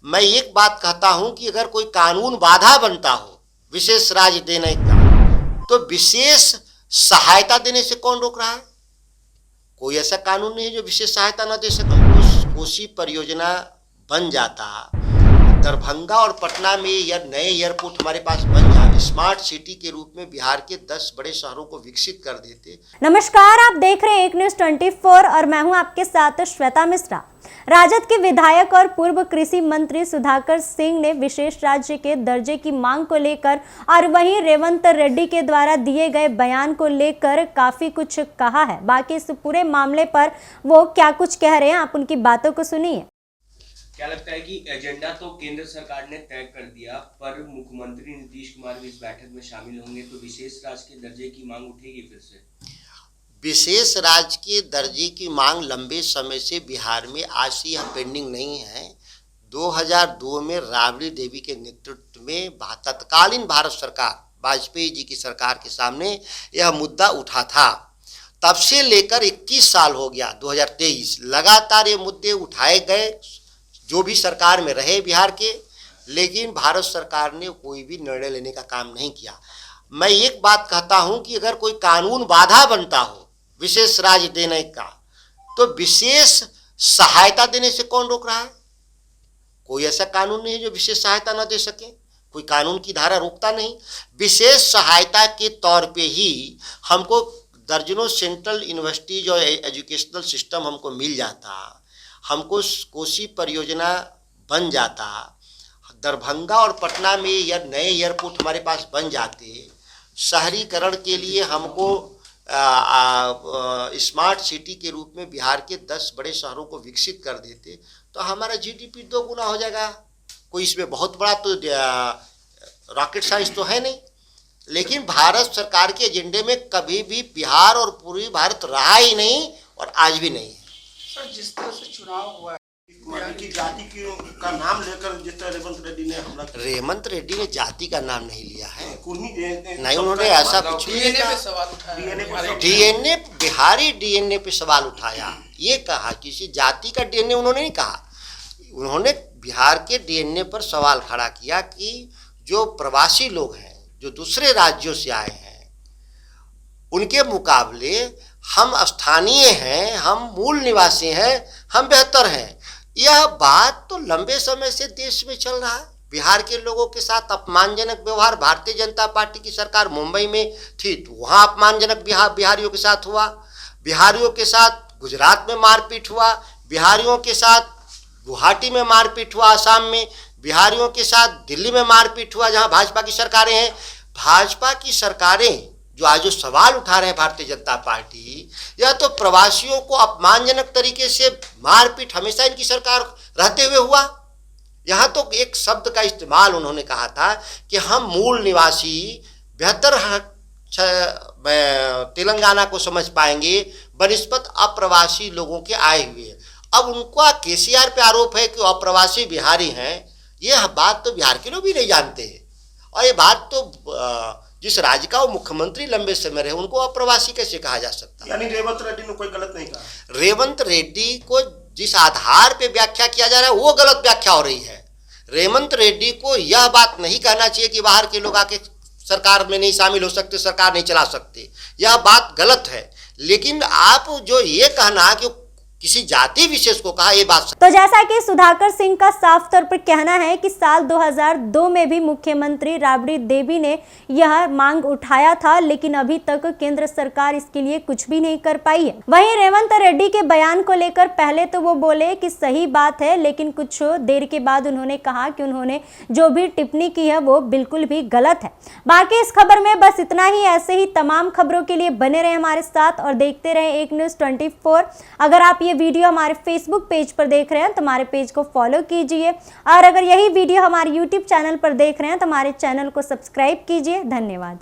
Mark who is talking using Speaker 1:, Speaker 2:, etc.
Speaker 1: मैं एक बात कहता हूं कि अगर कोई कानून बाधा बनता हो विशेष राज्य देने का, तो विशेष सहायता देने से कौन रोक रहा है? कोई ऐसा कानून नहीं है जो विशेष सहायता न दे सके। कोसी परियोजना बन जाता, दरभंगा और पटना में नए एयरपोर्ट हमारे पास बन जाए, स्मार्ट सिटी के रूप में बिहार के 10 बड़े शहरों को विकसित कर देते।
Speaker 2: नमस्कार, आप देख रहे हैं एक न्यूज़ 24 और मैं हूं आपके साथ श्वेता मिश्रा। राजद के विधायक और पूर्व कृषि मंत्री सुधाकर सिंह ने विशेष राज्य के दर्जे की मांग को लेकर और वहीं रेवंत रेड्डी के द्वारा दिए गए बयान को लेकर काफी कुछ कहा है। बाकी इस पूरे मामले पर वो क्या कुछ कह रहे हैं, आप उनकी बातों को सुनिए।
Speaker 3: क्या लगता है कि एजेंडा तो केंद्र सरकार ने तय कर दिया, पर मुख्यमंत्री नीतीश कुमार भी इस बैठक में शामिल होंगे, तो विशेष राज्य के दर्जे की मांग उठेगी फिर से?
Speaker 1: विशेष राज्य के दर्जे की मांग लंबे समय से बिहार में आज से यह पेंडिंग नहीं है। 2002 में राबड़ी देवी के नेतृत्व में तत्कालीन भारत सरकार, वाजपेयी जी की सरकार के सामने यह मुद्दा उठा था। तब से लेकर 21 साल हो गया, 2023 लगातार ये मुद्दे उठाए गए, जो भी सरकार में रहे बिहार के, लेकिन भारत सरकार ने कोई भी निर्णय लेने का काम नहीं किया। मैं एक बात कहता हूं कि अगर कोई कानून बाधा बनता हो विशेष राज्य देने का, तो विशेष सहायता देने से कौन रोक रहा है? कोई ऐसा कानून नहीं है जो विशेष सहायता न दे सके। कोई कानून की धारा रोकता नहीं। विशेष सहायता के तौर पे ही हमको दर्जनों सेंट्रल यूनिवर्सिटीज और एजुकेशनल सिस्टम हमको मिल जाता, हमको कोसी परियोजना बन जाता, दरभंगा और पटना में नए एयरपोर्ट हमारे पास बन जाते, शहरीकरण के लिए हमको स्मार्ट सिटी के रूप में बिहार के 10 बड़े शहरों को विकसित कर देते, तो हमारा जीडीपी 2 गुना हो जाएगा। कोई इसमें बहुत बड़ा तो रॉकेट साइंस तो है नहीं। लेकिन भारत सरकार के एजेंडे में कभी भी बिहार और पूर्वी भारत रहा ही नहीं और आज भी नहीं है।
Speaker 4: सर, जिस तरह से चुनाव हुआ है की जाति का नाम लेकर, जिस तरह रेवंत रेड्डी ने हमला किया।
Speaker 1: रेवंत रेड्डी ने जाति का नाम नहीं लिया है,
Speaker 4: नहीं,
Speaker 1: उन्होंने ऐसा कुछ
Speaker 4: डीएनए पे सवाल उठाया,
Speaker 1: डीएनए बिहारी डीएनए पे सवाल उठाया। ये कहा किसी जाति का डीएनए उन्होंने नहीं कहा, उन्होंने बिहार के डीएनए पर सवाल खड़ा किया कि जो प्रवासी लोग हैं, जो दूसरे राज्यों से आए हैं, उनके मुकाबले हम स्थानीय हैं, हम मूल निवासी हैं, हम बेहतर हैं। यह बात तो लंबे समय से देश में चल रहा है। बिहार के लोगों के साथ अपमानजनक व्यवहार, भारतीय जनता पार्टी की सरकार मुंबई में थी तो वहाँ अपमानजनक बिहारियों के साथ हुआ, बिहारियों के साथ गुजरात में मारपीट हुआ, बिहारियों के साथ गुवाहाटी में मारपीट हुआ, आसाम में बिहारियों के साथ दिल्ली में मारपीट हुआ, जहाँ भाजपा की सरकारें हैं। भाजपा की सरकारें जो आज जो सवाल उठा रहे हैं भारतीय जनता पार्टी, या तो प्रवासियों को अपमानजनक तरीके से मारपीट हमेशा इनकी सरकार रहते हुए हुआ। यहाँ तो एक शब्द का इस्तेमाल उन्होंने कहा था कि हम मूल निवासी बेहतर तेलंगाना को समझ पाएंगे बनिस्बत अप्रवासी लोगों के आए हुए। अब उनका केसीआर पे आरोप है कि अप्रवासी बिहारी हैं। यह बात तो बिहार के लोग भी नहीं जानते हैं, और ये बात तो जिस राज्य का वो मुख्यमंत्री लंबे समय रहे, उनको अप्रवासी कैसे कहा जा सकता?
Speaker 4: यानी रेवंत रेड्डी ने कोई गलत नहीं कहा।
Speaker 1: रेवंत रेड्डी को जिस आधार पे व्याख्या किया जा रहा है वो गलत व्याख्या हो रही है। रेवंत रेड्डी को यह बात नहीं कहना चाहिए कि बाहर के लोग आके सरकार में नहीं शामिल हो सकते, सरकार नहीं चला सकते, यह बात गलत है। लेकिन आप जो ये कहना कि किसी जाति विशेष को कहा, ये बात
Speaker 2: तो जैसा कि सुधाकर सिंह का साफ तौर पर कहना है कि साल 2002 में भी मुख्यमंत्री राबड़ी देवी ने यह मांग उठाया था, लेकिन अभी तक केंद्र सरकार इसके लिए कुछ भी नहीं कर पाई है। वहीं रेवंत रेड्डी के बयान को लेकर पहले तो वो बोले कि सही बात है, लेकिन कुछ देर के बाद उन्होंने कहा कि उन्होंने जो भी टिप्पणी की है वो बिल्कुल भी गलत है। बाकी इस खबर में बस इतना ही। ऐसे ही तमाम खबरों के लिए बने रहे हमारे साथ और देखते रहे एक न्यूज़ 24। अगर आप ये वीडियो हमारे फेसबुक पेज पर देख रहे हैं तो हमारे पेज को फॉलो कीजिए, और अगर यही वीडियो हमारे यूट्यूब चैनल पर देख रहे हैं तो हमारे चैनल को सब्सक्राइब कीजिए। धन्यवाद।